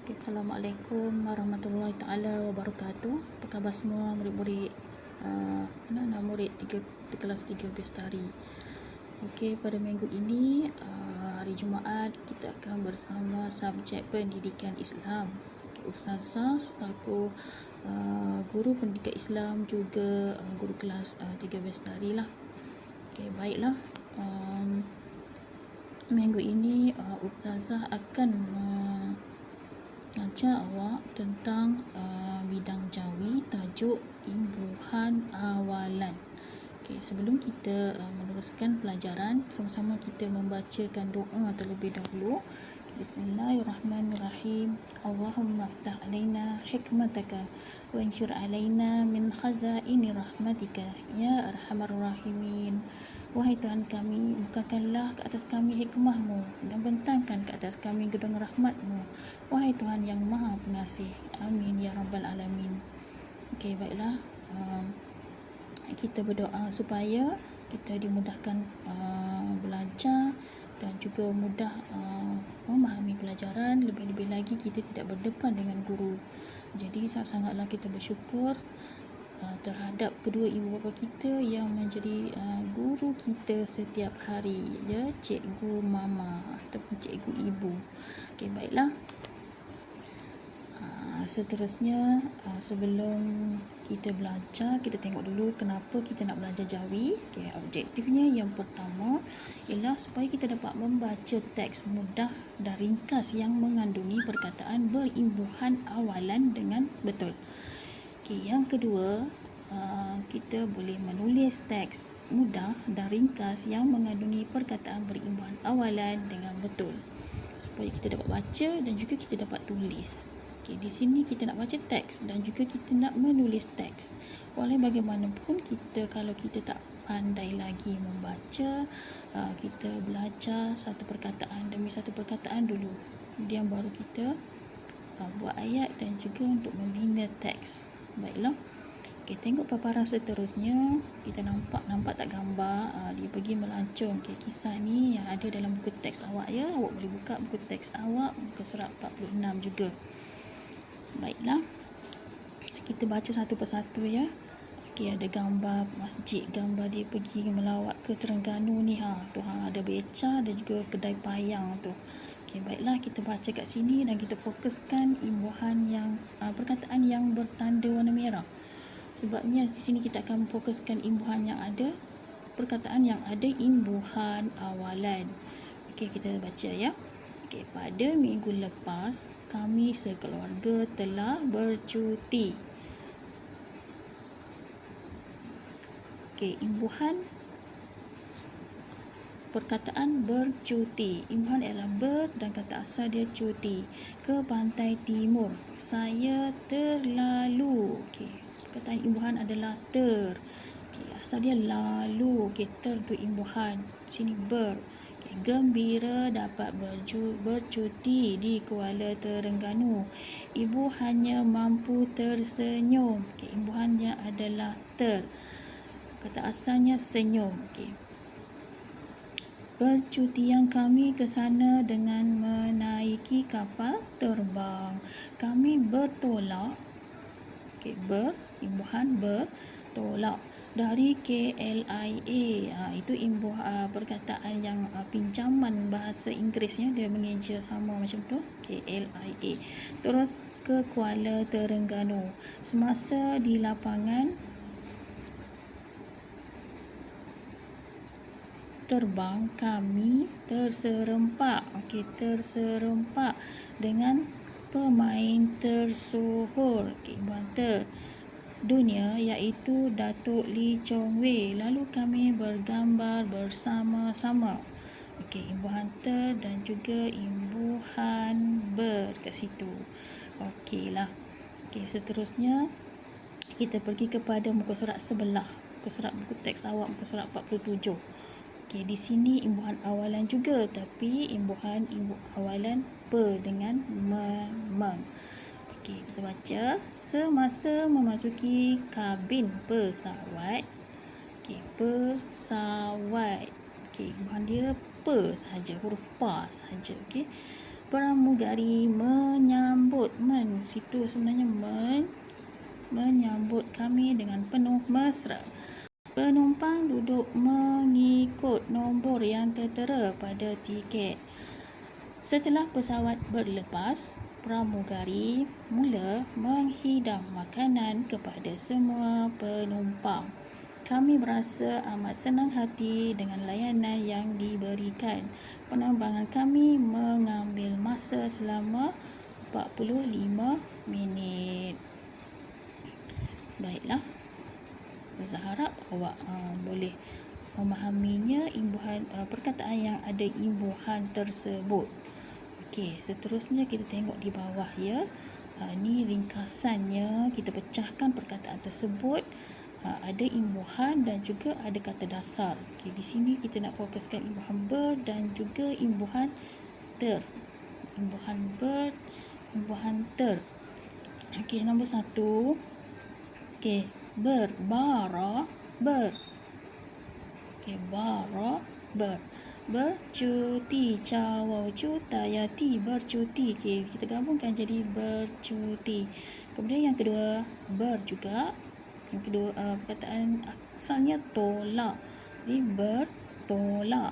Okay, Assalamualaikum warahmatullahi taala wabarakatuh. Apa khabar semua murid-murid anak-anak murid di kelas 3 Bestari. Okey, pada minggu ini hari Jumaat kita akan bersama subjek pendidikan Islam. Ustazah selaku guru pendidikan Islam juga guru kelas 3 Bestari lah. Okey, baiklah. Minggu ini Ustazah akan ajar awak tentang bidang jawi tajuk imbuhan awalan. Okey, sebelum kita meneruskan pelajaran, sama-sama kita membacakan doa terlebih dahulu. Bismillahirrahmanirrahim. Allahumma aftah alaina hikmataka wa anshur alaina min khazaini rahmatika ya arhamar rahimin. Wahai Tuhan kami, bukakanlah ke atas kami hikmahmu dan bentangkan ke atas kami gedung rahmatmu. Wahai Tuhan yang maha pengasih. Amin ya rabbal alamin. Okey, baiklah. Kita berdoa supaya kita dimudahkan belajar dan juga mudah memahami pelajaran. Lebih-lebih lagi kita tidak berdepan dengan guru. Jadi sangat-sangatlah kita bersyukur terhadap kedua ibu bapa kita yang menjadi guru kita setiap hari, ya, cikgu mama ataupun cikgu ibu. Okey, baiklah. Seterusnya, sebelum kita belajar, kita tengok dulu kenapa kita nak belajar jawi. Okay, objektifnya yang pertama ialah supaya kita dapat membaca teks mudah dan ringkas yang mengandungi perkataan berimbuhan awalan dengan betul. Okay, yang kedua, kita boleh menulis teks mudah dan ringkas yang mengandungi perkataan berimbuhan awalan dengan betul, supaya kita dapat baca dan juga kita dapat tulis. Okay, di sini kita nak baca teks dan juga kita nak menulis teks. Walau bagaimanapun, kalau kita tak pandai lagi membaca, kita belajar satu perkataan demi satu perkataan dulu, kemudian baru kita buat ayat dan juga untuk membina teks. Baiklah. Okay, tengok paparan seterusnya. Kita nampak tak gambar dia pergi melancong. Okay, kisah ni yang ada dalam buku teks awak, ya. Awak boleh buka buku teks awak, muka surat 46 juga. Baiklah, kita baca satu persatu, ya. Okey, ada gambar masjid, gambar dia pergi melawat ke Terengganu ni. Tu ada beca dan juga kedai payang tu. Okey, baiklah, kita baca kat sini dan kita fokuskan imbuhan yang perkataan yang bertanda warna merah. Sebabnya di sini kita akan fokuskan imbuhan yang ada, perkataan yang ada imbuhan awalan. Okey, kita baca, ya. Okey, pada minggu lepas kami sekeluarga telah bercuti. Okey, imbuhan perkataan bercuti. Imbuhan ialah ber dan kata asal dia cuti. Ke pantai timur. Saya terlalu. Okey, perkataan imbuhan adalah ter. Okey, asal dia lalu. Okey, ter tu imbuhan. Sini ber. Gembira dapat bercuti di Kuala Terengganu. Ibu hanya mampu tersenyum. Okay, imbuhannya adalah ter. Kata asalnya senyum. Okay. Percutian kami ke sana dengan menaiki kapal terbang. Kami bertolak. Okay, imbuhan bertolak dari KLIA. Itu perkataan yang pinjaman bahasa Inggerisnya, dia mengeja sama macam tu, KLIA. Terus ke Kuala Terengganu. Semasa di lapangan terbang kami terserempak. Terserempak dengan pemain tersohor, imbuhan dunia, iaitu Datuk Lee Chong Wei. Lalu kami bergambar bersama-sama. Okey, imbuhan ter dan juga imbuhan ber kat situ. Okeylah. Okey, seterusnya kita pergi kepada muka surat sebelah. Muka surat buku teks awak, muka surat 47. Okey, di sini imbuhan awalan juga, tapi imbuhan awalan per dengan mem. Okey, kita baca. Semasa memasuki kabin pesawat. Okey, pesawat. Okey, imbuhan dia pe sahaja, huruf pa sahaja. Okey. Pramugari menyambut. Situ sebenarnya menyambut kami dengan penuh mesra. Penumpang duduk mengikut nombor yang tertera pada tiket. Setelah pesawat berlepas, pramugari mula menghidang makanan kepada semua penumpang. Kami berasa amat senang hati dengan layanan yang diberikan. Penerbangan kami mengambil masa selama 45 minit. Baiklah. Saya harap awak boleh memahaminya, perkataan yang ada imbuhan tersebut. Okey, seterusnya kita tengok di bawah ya. Ni ringkasannya, kita pecahkan perkataan tersebut. Ada imbuhan dan juga ada kata dasar. Okey, di sini kita nak fokuskan imbuhan ber dan juga imbuhan ter. Imbuhan ber, imbuhan ter. Okey, nombor 1. Okey, bara, ber. Okey, bara, ber. Bercuti, cawau, cutayati, bercuti. Okey, kita gabungkan jadi bercuti. Kemudian yang kedua, ber juga. Yang kedua, perkataan asalnya tolak. Jadi bertolak.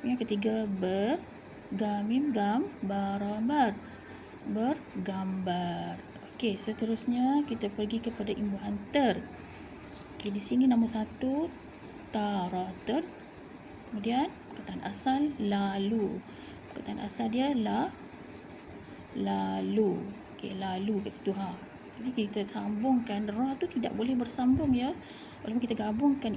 Yang ketiga, bergamim, gambar, bergambar. Okey, seterusnya kita pergi kepada imbuhan ter. Okey, di sini nombor 1, tara, ter. Kemudian perkataan asal lalu. Perkataan asal dia lalu. Okey, lalu kat situ ha. Jadi kita sambungkan, ra tu tidak boleh bersambung ya. Walaupun kita gabungkan